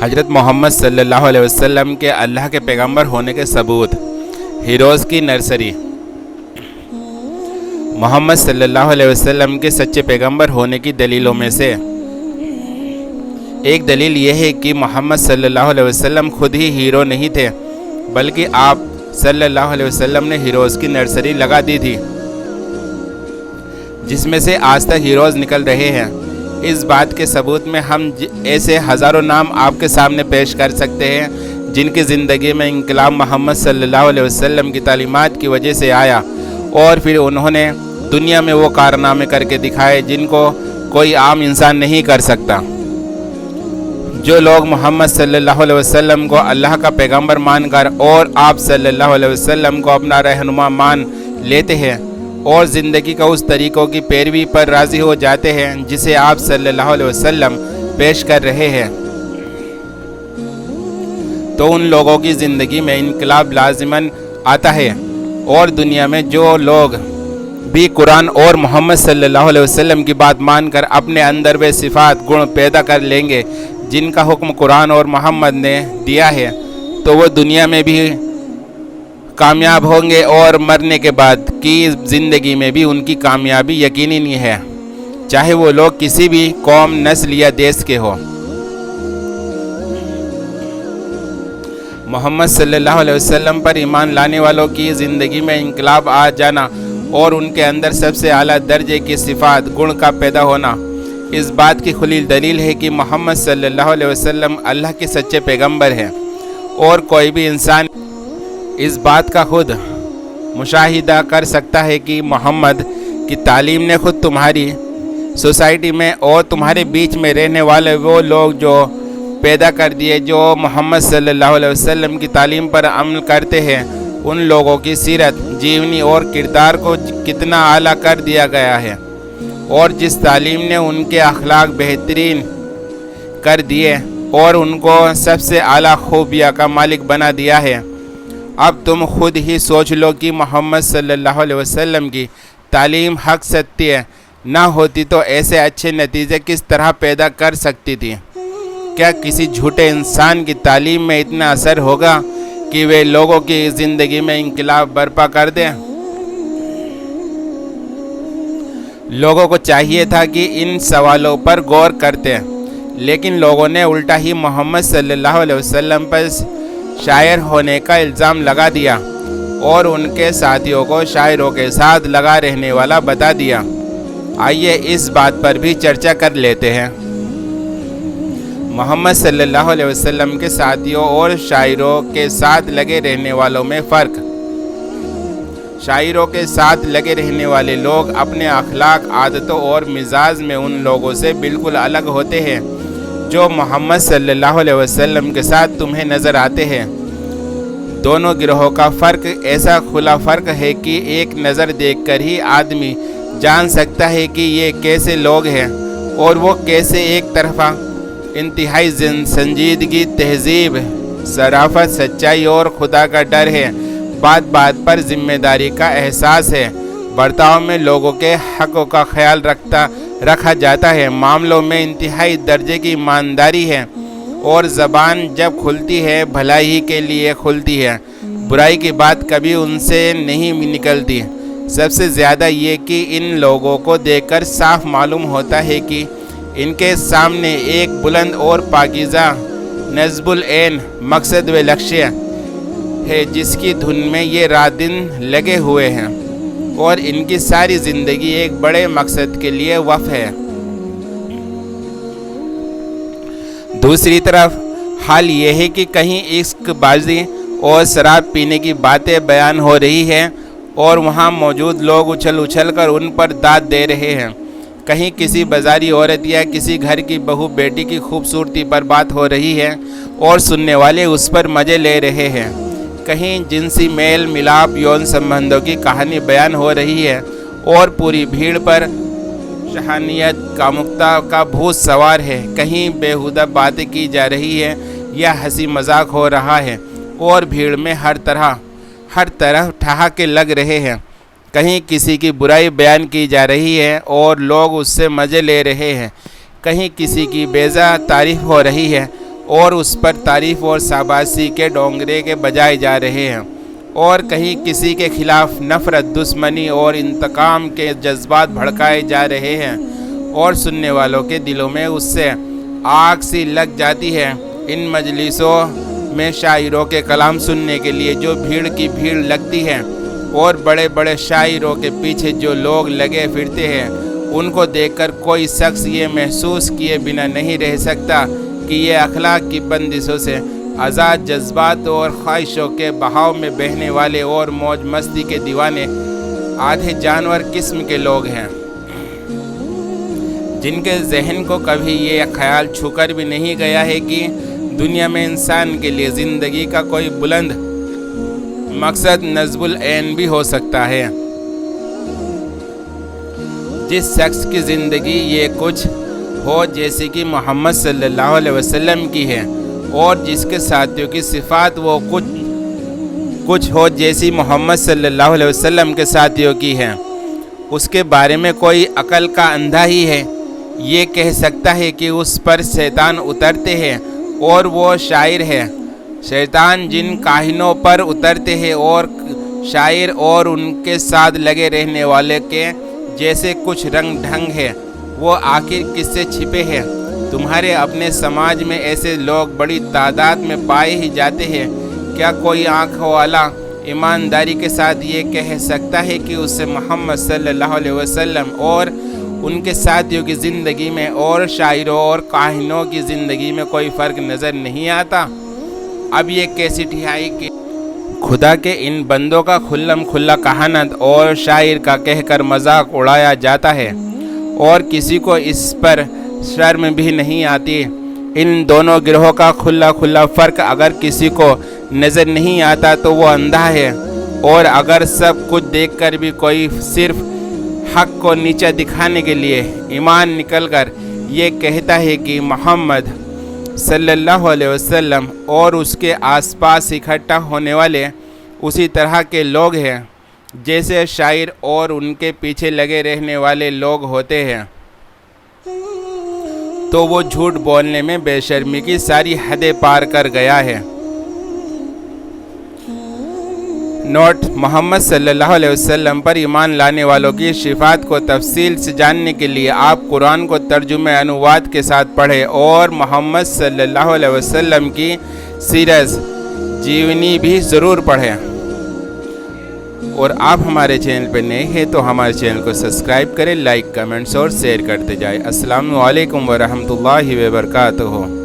حضرت محمد صلی اللہ علیہ وسلم کے اللہ کے پیغمبر ہونے کے ثبوت۔ ہیروز کی نرسری۔ محمد صلی اللہ علیہ وسلم کے سچے پیغمبر ہونے کی دلیلوں میں سے ایک دلیل یہ ہے کہ محمد صلی اللہ علیہ وسلم خود ہی ہیرو نہیں تھے، بلکہ آپ صلی اللہ علیہ وسلم نے ہیروز کی نرسری لگا دی تھی، جس میں سے آج تک ہیروز نکل رہے ہیں۔ اس بات کے ثبوت میں ہم ایسے ہزاروں نام آپ کے سامنے پیش کر سکتے ہیں جن کی زندگی میں انقلاب محمد صلی اللہ علیہ وسلم کی تعلیمات کی وجہ سے آیا، اور پھر انہوں نے دنیا میں وہ کارنامے کر کے دکھائے جن کو کوئی عام انسان نہیں کر سکتا۔ جو لوگ محمد صلی اللہ علیہ وسلم کو اللہ کا پیغمبر مان کر اور آپ صلی اللہ علیہ وسلم کو اپنا رہنما مان لیتے ہیں اور زندگی کا اس طریقوں کی پیروی پر راضی ہو جاتے ہیں جسے آپ صلی اللہ علیہ وسلم پیش کر رہے ہیں، تو ان لوگوں کی زندگی میں انقلاب لازماً آتا ہے، اور دنیا میں جو لوگ بھی قرآن اور محمد صلی اللہ علیہ وسلم کی بات مان کر اپنے اندر وہ صفات گن پیدا کر لیں گے جن کا حکم قرآن اور محمد نے دیا ہے، تو وہ دنیا میں بھی کامیاب ہوں گے اور مرنے کے بعد کی زندگی میں بھی ان کی کامیابی یقینی ہے، چاہے وہ لوگ کسی بھی قوم، نسل یا دیش کے ہوں۔ محمد صلی اللہ علیہ وسلم پر ایمان لانے والوں کی زندگی میں انقلاب آ جانا اور ان کے اندر سب سے اعلیٰ درجے کی صفات گن کا پیدا ہونا اس بات کی کھلی دلیل ہے کہ محمد صلی اللہ علیہ وسلم اللہ کے سچے پیغمبر ہیں، اور کوئی بھی انسان اس بات کا خود مشاہدہ کر سکتا ہے کہ محمد کی تعلیم نے خود تمہاری سوسائٹی میں اور تمہارے بیچ میں رہنے والے وہ لوگ جو پیدا کر دیے جو محمد صلی اللہ علیہ وسلم کی تعلیم پر عمل کرتے ہیں، ان لوگوں کی سیرت، جیونی اور کردار کو کتنا اعلیٰ کر دیا گیا ہے، اور جس تعلیم نے ان کے اخلاق بہترین کر دیے اور ان کو سب سے اعلیٰ خوبیاں کا مالک بنا دیا ہے۔ اب تم خود ہی سوچ لو کہ محمد صلی اللہ علیہ وسلم کی تعلیم حق ستیہ نہ ہوتی تو ایسے اچھے نتیجے کس طرح پیدا کر سکتی تھی؟ کیا کسی جھوٹے انسان کی تعلیم میں اتنا اثر ہوگا کہ وہ لوگوں کی زندگی میں انقلاب برپا کر دیں؟ لوگوں کو چاہیے تھا کہ ان سوالوں پر غور کرتے، لیکن لوگوں نے الٹا ہی محمد صلی اللہ علیہ وسلم پر شاعر ہونے کا الزام لگا دیا اور ان کے ساتھیوں کو شاعروں کے ساتھ لگا رہنے والا بتا دیا۔ آئیے اس بات پر بھی چرچا کر لیتے ہیں۔ محمد صلی اللہ علیہ وسلم کے ساتھیوں اور شاعروں کے ساتھ لگے رہنے والوں میں فرق۔ شاعروں کے ساتھ لگے رہنے والے لوگ اپنے اخلاق، عادتوں اور مزاج میں ان لوگوں سے بالکل الگ ہوتے ہیں جو محمد صلی اللہ علیہ وسلم کے ساتھ تمہیں نظر آتے ہیں۔ دونوں گروہوں کا فرق ایسا کھلا فرق ہے کہ ایک نظر دیکھ کر ہی آدمی جان سکتا ہے کہ یہ کیسے لوگ ہیں اور وہ کیسے ایک طرفہ انتہائی سنجیدگی، تہذیب، شرافت، سچائی اور خدا کا ڈر ہے، بات بات پر ذمہ داری کا احساس ہے، برتاؤ میں لوگوں کے حقوں کا خیال رکھا جاتا ہے، معاملوں میں انتہائی درجے کی ایمانداری ہے، اور زبان جب کھلتی ہے بھلائی کے لیے کھلتی ہے، برائی کی بات کبھی ان سے نہیں نکلتی۔ سب سے زیادہ یہ کہ ان لوگوں کو دیکھ کر صاف معلوم ہوتا ہے کہ ان کے سامنے ایک بلند اور پاکیزہ نصب العین مقصد و لکشیہ ہے جس کی دھن میں یہ رات دن لگے ہوئے ہیں، اور ان کی ساری زندگی ایک بڑے مقصد کے لیے وقف ہے۔ دوسری طرف حال یہ ہے کہ کہیں عشق بازی اور شراب پینے کی باتیں بیان ہو رہی ہیں اور وہاں موجود لوگ اچھل کر ان پر داد دے رہے ہیں، کہیں کسی بازاری عورت یا کسی گھر کی بہو بیٹی کی خوبصورتی پر بات ہو رہی ہے اور سننے والے اس پر مزے لے رہے ہیں، کہیں جنسی میل ملاپ، یون سمبندوں کی کہانی بیان ہو رہی ہے اور پوری بھیڑ پر شہانیت، کامکتا کا بھوت سوار ہے، کہیں بیہودہ باتیں کی جا رہی ہے یا ہنسی مذاق ہو رہا ہے اور بھیڑ میں ہر طرح ٹھہاکے لگ رہے ہیں، کہیں کسی کی برائی بیان کی جا رہی ہے اور لوگ اس سے مزے لے رہے ہیں، کہیں کسی کی بیجا تعریف ہو رہی ہے اور اس پر تعریف اور شاباشی کے ڈونگرے کے بجائے جا رہے ہیں، اور کہیں کسی کے خلاف نفرت، دشمنی اور انتقام کے جذبات بھڑکائے جا رہے ہیں، اور سننے والوں کے دلوں میں اس سے آگ سی لگ جاتی ہے۔ ان مجلسوں میں شاعروں کے کلام سننے کے لیے جو بھیڑ کی بھیڑ لگتی ہے، اور بڑے بڑے شاعروں کے پیچھے جو لوگ لگے پھرتے ہیں، ان کو دیکھ کر کوئی شخص یہ محسوس کیے بنا نہیں رہ سکتا کہ یہ اخلاق کی بندشوں سے آزاد، جذبات اور خواہشوں کے بہاؤ میں بہنے والے اور موج مستی کے دیوانے آدھے جانور قسم کے لوگ ہیں، جن کے ذہن کو کبھی یہ خیال چھو کر بھی نہیں گیا ہے کہ دنیا میں انسان کے لیے زندگی کا کوئی بلند مقصد نصب العین بھی ہو سکتا ہے۔ جس شخص کی زندگی یہ کچھ ہو جیسی کہ محمد صلی اللہ علیہ وسلم کی ہے، اور جس کے ساتھیوں کی صفات وہ کچھ ہو جیسی محمد صلی اللہ علیہ وسلم کے ساتھیوں کی ہے، اس کے بارے میں کوئی عقل کا اندھا ہی ہے یہ کہہ سکتا ہے کہ اس پر شیطان اترتے ہیں اور وہ شاعر ہے۔ شیطان جن کاہنوں پر اترتے ہیں اور شاعر اور ان کے ساتھ لگے رہنے والے کے جیسے کچھ رنگ ڈھنگ ہے، وہ آخر کس سے چھپے ہیں؟ تمہارے اپنے سماج میں ایسے لوگ بڑی تعداد میں پائے ہی جاتے ہیں۔ کیا کوئی آنکھوں والا ایمانداری کے ساتھ یہ کہہ سکتا ہے کہ اس سے محمد صلی اللہ علیہ وسلم اور ان کے ساتھیوں کی زندگی میں اور شاعروں اور کاہنوں کی زندگی میں کوئی فرق نظر نہیں آتا؟ اب یہ کیسی ٹھیائی کہ خدا کے ان بندوں کا کھلم کھلا کہانت اور شاعر کا کہہ کر مذاق اڑایا جاتا ہے، اور کسی کو اس پر شرم بھی نہیں آتی۔ ان دونوں گروہوں کا کھلا فرق اگر کسی کو نظر نہیں آتا تو وہ اندھا ہے، اور اگر سب کچھ دیکھ کر بھی کوئی صرف حق کو نیچا دکھانے کے لیے ایمان نکل کر یہ کہتا ہے کہ محمد صلی اللہ علیہ وسلم اور اس کے آس پاس اکٹھا ہونے والے اسی طرح کے لوگ ہیں جیسے شاعر اور ان کے پیچھے لگے رہنے والے لوگ ہوتے ہیں، تو وہ جھوٹ بولنے میں بے شرمی کی ساری حدیں پار کر گیا ہے۔ نوٹ: محمد صلی اللہ علیہ وسلم پر ایمان لانے والوں کی صفات کو تفصیل سے جاننے کے لیے آپ قرآن کو ترجمہ انواد کے ساتھ پڑھیں اور محمد صلی اللہ علیہ وسلم کی سیرت جیونی بھی ضرور پڑھیں۔ اور آپ ہمارے چینل پہ نئے ہیں تو ہمارے چینل کو سبسکرائب کریں، لائک، کمنٹس اور شیئر کرتے جائیں۔ السلام علیکم ورحمۃ اللہ وبرکاتہ۔